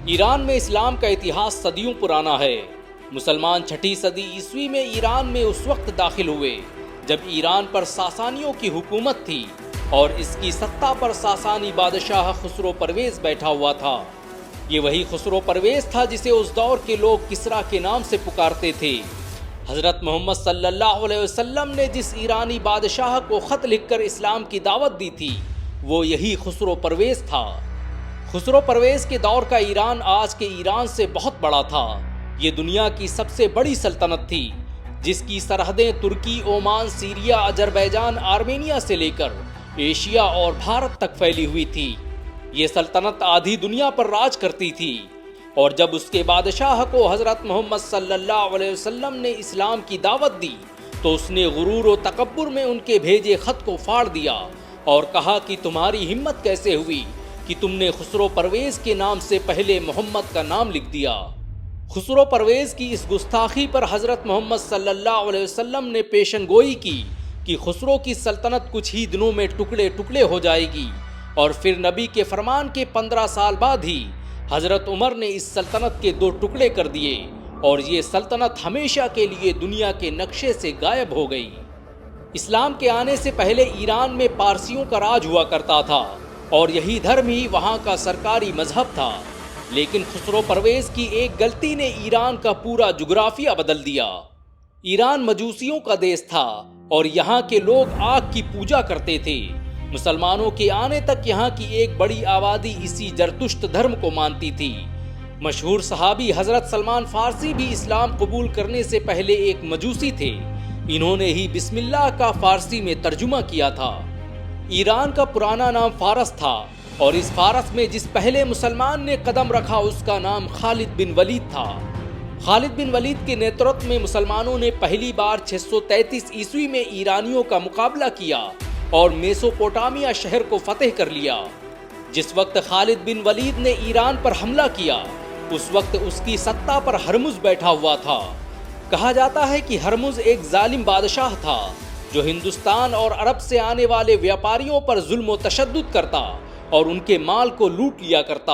ایران میں اسلام کا اتہاس صدیوں پرانا ہے۔ مسلمان 6 صدی عیسوی میں ایران میں اس وقت داخل ہوئے جب ایران پر ساسانیوں کی حکومت تھی اور اس کی سطح پر ساسانی بادشاہ خسرو پرویز بیٹھا ہوا تھا۔ یہ وہی خسرو پرویز تھا جسے اس دور کے لوگ کسریٰ کے نام سے پکارتے تھے۔ حضرت محمد صلی اللہ علیہ وسلم نے جس ایرانی بادشاہ کو خط لکھ کر اسلام کی دعوت دی تھی وہ یہی خسرو پرویز تھا۔ خسرو پرویز کے دور کا ایران آج کے ایران سے بہت بڑا تھا۔ یہ دنیا کی سب سے بڑی سلطنت تھی جس کی سرحدیں ترکی، عمان، سیریا، اذربائیجان، آرمینیا سے لے کر ایشیا اور بھارت تک پھیلی ہوئی تھی۔ یہ سلطنت آدھی دنیا پر راج کرتی تھی، اور جب اس کے بادشاہ کو حضرت محمد صلی اللہ علیہ وسلم نے اسلام کی دعوت دی تو اس نے غرور و تکبر میں ان کے بھیجے خط کو پھاڑ دیا اور کہا کہ تمہاری ہمت کیسے ہوئی کہ تم نے خسرو پرویز کے نام سے پہلے محمد کا نام لکھ دیا۔ خسرو پرویز کی اس گستاخی پر حضرت محمد صلی اللہ علیہ وسلم نے پیشن گوئی کی کہ خسرو کی سلطنت کچھ ہی دنوں میں ٹکڑے ٹکڑے ہو جائے گی، اور پھر نبی کے فرمان کے 15 سال بعد ہی حضرت عمر نے اس سلطنت کے 2 ٹکڑے کر دیے اور یہ سلطنت ہمیشہ کے لیے دنیا کے نقشے سے غائب ہو گئی۔ اسلام کے آنے سے پہلے ایران میں پارسیوں کا راج ہوا کرتا تھا اور یہی دھرم ہی وہاں کا سرکاری مذہب تھا، لیکن خسرو پرویز کی ایک غلطی نے ایران کا پورا جغرافیہ بدل دیا۔ ایران مجوسیوں کا دیس تھا اور یہاں کے لوگ آگ کی پوجا کرتے تھے۔ مسلمانوں کے آنے تک یہاں کی ایک بڑی آبادی اسی زرتشت دھرم کو مانتی تھی۔ مشہور صحابی حضرت سلمان فارسی بھی اسلام قبول کرنے سے پہلے ایک مجوسی تھے۔ انہوں نے ہی بسم اللہ کا فارسی میں ترجمہ کیا تھا۔ ایران کا پرانا نام فارس تھا، اور اس فارس میں جس پہلے مسلمان نے قدم رکھا اس کا نام خالد بن ولید تھا۔ خالد بن ولید کے نیترتو میں مسلمانوں نے پہلی بار 633 عیسوی میں ایرانیوں کا مقابلہ کیا اور میسوپوٹامیہ شہر کو فتح کر لیا۔ جس وقت خالد بن ولید نے ایران پر حملہ کیا اس وقت اس کی سطح پر ہرمز بیٹھا ہوا تھا۔ کہا جاتا ہے کہ ہرمز ایک ظالم بادشاہ تھا جو ہندوستان اور عرب سے آنے والے ویاپاریوں پر ظلم و تشدد کرتا اور ان کے مال کو لوٹ لیا کرتا۔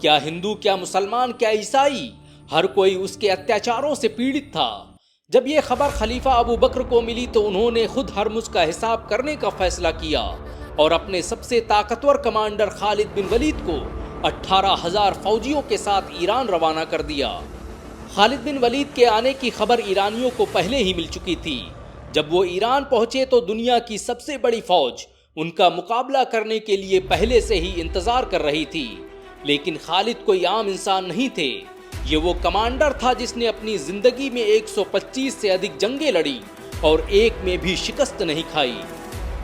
کیا ہندو، کیا مسلمان، کیا عیسائی، ہر کوئی اس کے اتیاچاروں سے پیڑت تھا۔ جب یہ خبر خلیفہ ابو بکر کو ملی تو انہوں نے خود ہرمز کا حساب کرنے کا فیصلہ کیا اور اپنے سب سے طاقتور کمانڈر خالد بن ولید کو 18,000 فوجیوں کے ساتھ ایران روانہ کر دیا۔ خالد بن ولید کے آنے کی خبر ایرانیوں کو پہلے ہی مل چکی تھی۔ جب وہ ایران پہنچے تو دنیا کی سب سے بڑی فوج ان کا مقابلہ کرنے کے لیے پہلے سے ہی انتظار کر رہی تھی، لیکن خالد کوئی عام انسان نہیں تھے۔ یہ وہ کمانڈر تھا جس نے اپنی زندگی میں 125 سے ادھک جنگیں لڑی اور ایک میں بھی شکست نہیں کھائی۔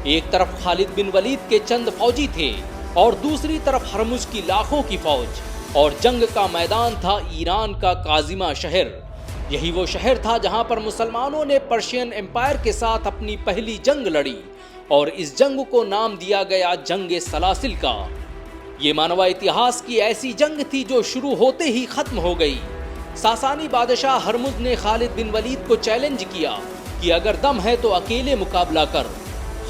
ایک طرف خالد بن ولید کے چند فوجی تھے اور دوسری طرف ہرمز کی لاکھوں کی فوج، اور جنگ کا میدان تھا ایران کا کاظمہ شہر۔ یہی وہ شہر تھا جہاں پر مسلمانوں نے پرشین امپائر کے ساتھ اپنی پہلی جنگ لڑی، اور اس جنگ کو نام دیا گیا جنگ سلاسل کا۔ یہ مانوا اتہاس کی ایسی جنگ تھی جو شروع ہوتے ہی ختم ہو گئی۔ ساسانی بادشاہ ہرمز نے خالد بن ولید کو چیلنج کیا کہ اگر دم ہے تو اکیلے مقابلہ کر۔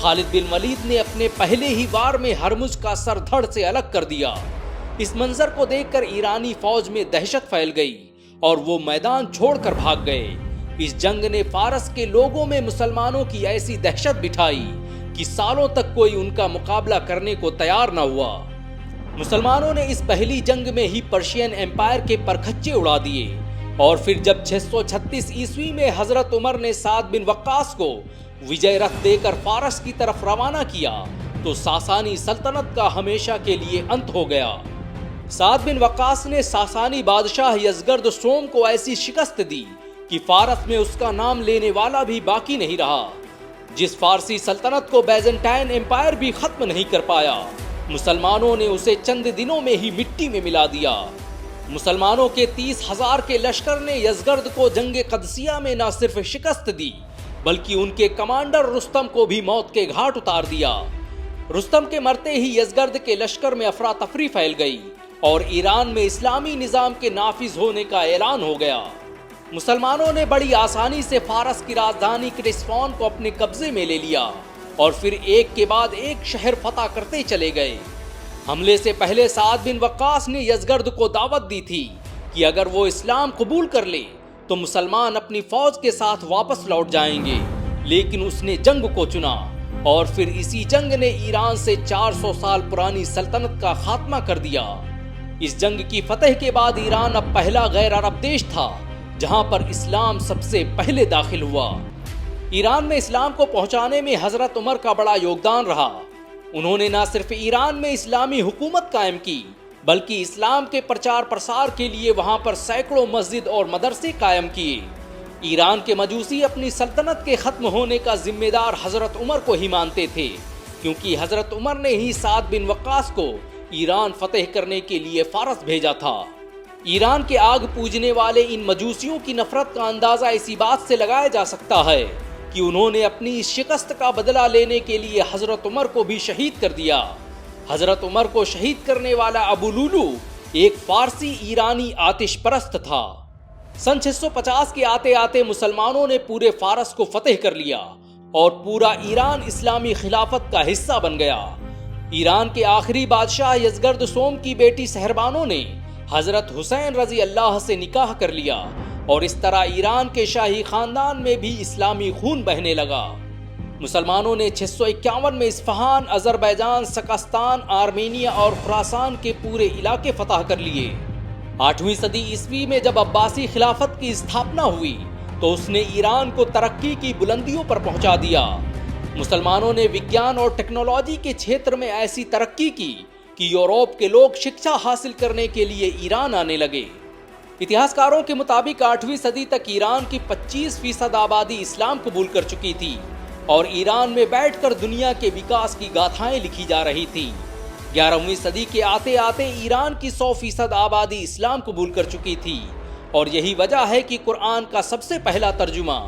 خالد بن ولید نے اپنے پہلے ہی وار میں ہرمز کا سر دھڑ سے الگ کر دیا۔ اس منظر کو دیکھ کر ایرانی فوج میں دہشت پھیل گئی اور وہ میدان چھوڑ کر بھاگ گئے۔ اس جنگ نے فارس کے لوگوں میں مسلمانوں کی ایسی دہشت بٹھائی کہ سالوں تک کوئی ان کا مقابلہ کرنے کو تیار نہ ہوا۔ مسلمانوں نے اس پہلی جنگ میں ہی پرشین امپائر کے پرکھچے اڑا دیے، اور پھر جب 636 عیسوی میں حضرت عمر نے سعد بن وقاص کو وجے رتھ دے کر فارس کی طرف روانہ کیا تو ساسانی سلطنت کا ہمیشہ کے لیے انت ہو گیا۔ سعد بن وقاص نے ساسانی بادشاہ یزگرد سوم کو ایسی شکست دی کہ فارس میں اس کا نام لینے والا بھی باقی نہیں رہا۔ جس فارسی سلطنت کو بیزنٹائن امپائر بھی ختم نہیں کر پایا، مسلمانوں نے اسے چند دنوں میں ہی مٹی میں ملا دیا۔ مسلمانوں کے 30,000 کے لشکر نے یزگرد کو جنگ قدسیہ میں نہ صرف شکست دی بلکہ ان کے کمانڈر رستم کو بھی موت کے گھاٹ اتار دیا۔ رستم کے مرتے ہی یزگرد کے لشکر میں افراتفری پھیل گئی اور ایران میں اسلامی نظام کے نافذ ہونے کا اعلان ہو گیا۔ مسلمانوں نے بڑی آسانی سے فارس کی راجدھانی کرسفون کو اپنے قبضے میں لے لیا۔ اور پھر ایک کے بعد ایک شہر فتح کرتے چلے گئے۔ حملے سے پہلے سعد بن وقاص نے یزگرد کو دعوت دی تھی کہ اگر وہ اسلام قبول کر لے تو مسلمان اپنی فوج کے ساتھ واپس لوٹ جائیں گے، لیکن اس نے جنگ کو چنا، اور پھر اسی جنگ نے ایران سے 400 سال پرانی سلطنت کا خاتمہ کر دیا۔ اس جنگ کی فتح کے بعد ایران اب پہلا غیر عرب دیش تھا جہاں پر اسلام سب سے پہلے داخل ہوا۔ ایران میں اسلام کو پہنچانے میں حضرت عمر کا بڑا یوگدان رہا۔ انہوں نے نہ صرف ایران میں اسلامی حکومت قائم کی بلکہ اسلام کے پرچار پرسار کے لیے وہاں پر سینکڑوں مسجد اور مدرسے قائم کیے۔ ایران کے مجوسی اپنی سلطنت کے ختم ہونے کا ذمہ دار حضرت عمر کو ہی مانتے تھے، کیونکہ حضرت عمر نے ہی سعد بن وقاص کو ایران فتح کرنے کے لیے فارس بھیجا تھا۔ ایران کے آگ پوجنے والے ان مجوسیوں کی نفرت کا اندازہ اسی بات سے لگایا جا سکتا ہے کہ انہوں نے اپنی اس شکست کا بدلہ لینے کے لیے حضرت عمر کو بھی شہید کر دیا۔ حضرت عمر کو شہید کرنے والا ابو لولو ایک فارسی ایرانی آتش پرست تھا۔ سن 650 کے آتے آتے مسلمانوں نے پورے فارس کو فتح کر لیا اور پورا ایران اسلامی خلافت کا حصہ بن گیا۔ ایران کے آخری بادشاہ یزگرد سوم کی بیٹی سہربانو نے حضرت حسین رضی اللہ سے نکاح کر لیا، اور اس طرح ایران کے شاہی خاندان میں بھی اسلامی خون بہنے لگا۔ مسلمانوں نے 651 میں اصفہان، آذربائیجان، سکستان، آرمینیا اور خراسان کے پورے علاقے فتح کر لیے۔ 8ویں صدی عیسوی میں جب عباسی خلافت کی استھاپنا ہوئی تو اس نے ایران کو ترقی کی بلندیوں پر پہنچا دیا۔ مسلمانوں نے وگیان اور ٹیکنالوجی کے چھیتر میں ایسی ترقی کی کہ یورپ کے لوگ شکشا حاصل کرنے کے لیے ایران آنے لگے۔ اتہاسکاروں کے مطابق 8ویں صدی تک ایران کی 25% آبادی اسلام قبول کر چکی تھی، اور ایران میں بیٹھ کر دنیا کے وکاس کی گاتھائیں لکھی جا رہی تھی۔ 11ویں صدی کے آتے آتے ایران کی 100% آبادی اسلام قبول کر چکی تھی، اور یہی وجہ ہے کہ قرآن کا سب سے پہلا ترجمہ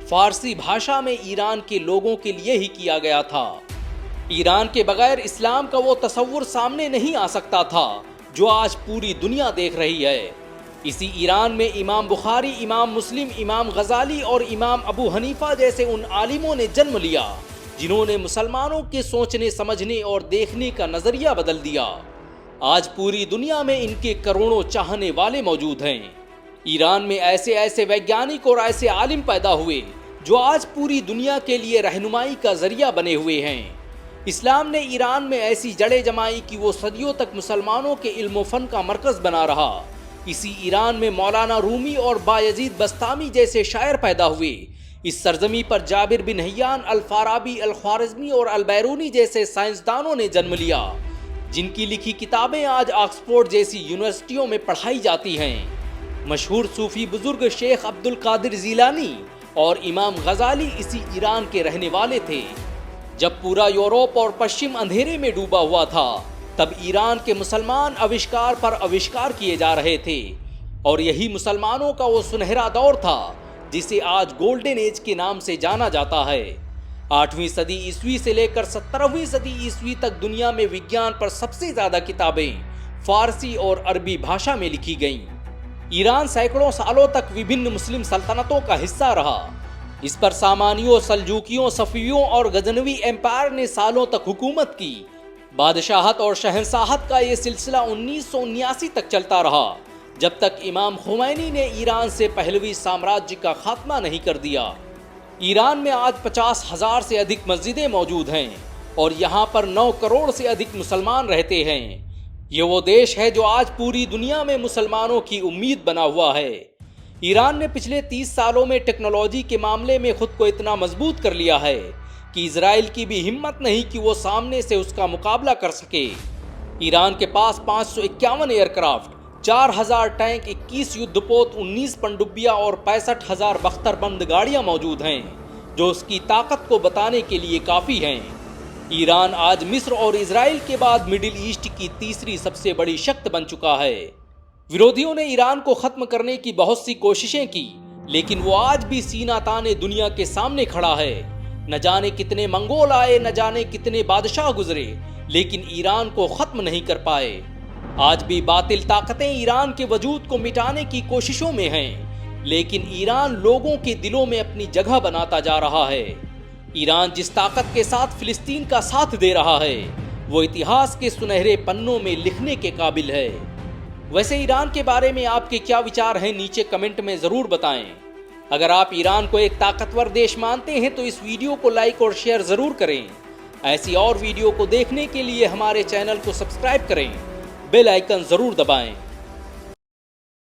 فارسی بھاشا میں ایران کے لوگوں کے لیے ہی کیا گیا تھا۔ ایران کے بغیر اسلام کا وہ تصور سامنے نہیں آ سکتا تھا جو آج پوری دنیا دیکھ رہی ہے۔ اسی ایران میں امام بخاری، امام مسلم، امام غزالی اور امام ابو حنیفہ جیسے ان عالموں نے جنم لیا جنہوں نے مسلمانوں کے سوچنے، سمجھنے اور دیکھنے کا نظریہ بدل دیا۔ آج پوری دنیا میں ان کے کروڑوں چاہنے والے موجود ہیں۔ ایران میں ایسے ویگیانک اور ایسے عالم پیدا ہوئے جو آج پوری دنیا کے لیے رہنمائی کا ذریعہ بنے ہوئے ہیں۔ اسلام نے ایران میں ایسی جڑیں جمائی کہ وہ صدیوں تک مسلمانوں کے علم و فن کا مرکز بنا رہا۔ اسی ایران میں مولانا رومی اور بایزید بستامی جیسے شاعر پیدا ہوئے۔ اس سرزمین پر جابر بن حیان، الفارابی، الخوارزمی اور البیرونی جیسے سائنسدانوں نے جنم لیا، جن کی لکھی کتابیں آج آکسفورڈ جیسی یونیورسٹیوں میں پڑھائی جاتی ہیں۔ مشہور صوفی بزرگ شیخ عبد القادر جیلانی اور امام غزالی اسی ایران کے رہنے والے تھے۔ جب پورا یورپ اور پشچم اندھیرے میں ڈوبا ہوا تھا تب ایران کے مسلمان اوشکار پر اوشکار کیے جا رہے تھے، اور یہی مسلمانوں کا وہ سنہرا دور تھا جسے آج گولڈن ایج کے نام سے جانا جاتا ہے۔ 8ویں صدی عیسوی سے لے کر 17ویں صدی عیسوی تک دنیا میں وگیان پر سب سے زیادہ کتابیں فارسی اور عربی بھاشا میں لکھی گئیں۔ ایران سینکڑوں سالوں تک وبھن مسلم سلطنتوں کا حصہ رہا۔ اس پر سامانیوں، سلجوکیوں، صفویوں اور غزنوی ایمپائر نے سالوں تک حکومت کی۔ بادشاہت اور شہنشاہت کا یہ سلسلہ 1979 تک چلتا رہا، جب تک امام خمینی نے ایران سے پہلوی سامراجیہ کا خاتمہ نہیں کر دیا۔ ایران میں آج 50,000 سے ادھک مسجدیں موجود ہیں، اور یہاں پر 9 کروڑ سے ادھک مسلمان رہتے ہیں۔ یہ وہ دیش ہے جو آج پوری دنیا میں مسلمانوں کی امید بنا ہوا ہے۔ ایران نے پچھلے 30 سالوں میں ٹیکنالوجی کے معاملے میں خود کو اتنا مضبوط کر لیا ہے کہ اسرائیل کی بھی ہمت نہیں کہ وہ سامنے سے اس کا مقابلہ کر سکے۔ ایران کے پاس 551 ایئر کرافٹ، 4000 ٹینک، 21 یدھ پوت، 19 پنڈبیاں اور 65,000 بختر بند گاڑیاں موجود ہیں، جو اس کی طاقت کو بتانے کے لیے کافی ہیں۔ ایران آج مصر اور اسرائیل کے بعد مڈل ایسٹ کی تیسری سب سے بڑی شکت بن چکا ہے۔ ورودھیوں نے ایران کو ختم کرنے کی بہت سی کوششیں کی، لیکن وہ آج بھی سینہ تانے دنیا کے سامنے کھڑا ہے۔ نہ جانے کتنے منگول آئے، نہ جانے کتنے بادشاہ گزرے، لیکن ایران کو ختم نہیں کر پائے۔ آج بھی باطل طاقتیں ایران کے وجود کو مٹانے کی کوششوں میں ہیں، لیکن ایران لوگوں کے دلوں میں اپنی جگہ بناتا جا رہا ہے۔ ایران جس طاقت کے ساتھ فلسطین کا ساتھ دے رہا ہے وہ اتہاس کے سنہرے پنوں میں لکھنے کے قابل ہے۔ ویسے ایران کے بارے میں آپ کے کیا وچار ہیں نیچے کمنٹ میں ضرور بتائیں۔ اگر آپ ایران کو ایک طاقتور دیش مانتے ہیں تو اس ویڈیو کو لائک اور شیئر ضرور کریں۔ ایسی اور ویڈیو کو دیکھنے کے لیے ہمارے چینل کو سبسکرائب کریں، بیل آئیکن ضرور دبائیں۔